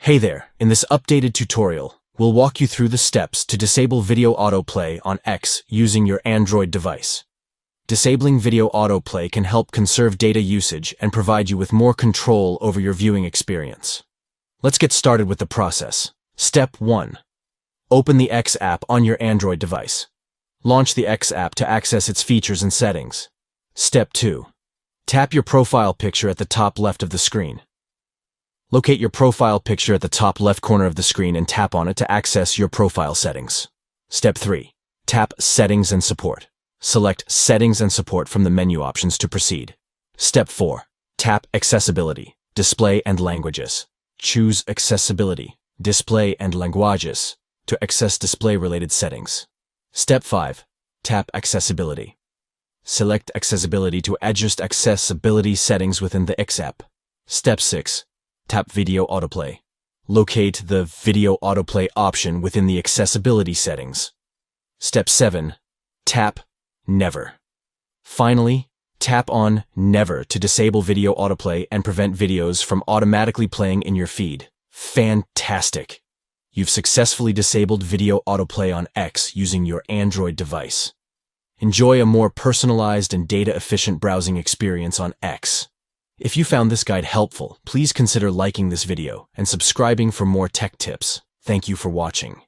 Hey there, in this updated tutorial, we'll walk you through the steps to disable video autoplay on X using your Android device. Disabling video autoplay can help conserve data usage and provide you with more control over your viewing experience. Let's get started with the process. Step 1. Open the X app on your Android device. Launch the X app to access its features and settings. Step 2. Tap your profile picture at the top left of the screen. Locate your profile picture at the top left corner of the screen and tap on it to access your profile settings. Step 3. Tap Settings and Support. Select Settings and Support from the menu options to proceed. Step 4. Tap Accessibility, Display and Languages. Choose Accessibility, Display and Languages to access display-related settings. Step 5. Tap Accessibility. Select Accessibility to adjust accessibility settings within the X app. Step 6. Tap Video Autoplay. Locate the Video Autoplay option within the accessibility settings. Step 7. Tap Never. Finally, tap on Never to disable video autoplay and prevent videos from automatically playing in your feed. Fantastic! You've successfully disabled video autoplay on X using your Android device. Enjoy a more personalized and data-efficient browsing experience on X. If you found this guide helpful, please consider liking this video and subscribing for more tech tips. Thank you for watching.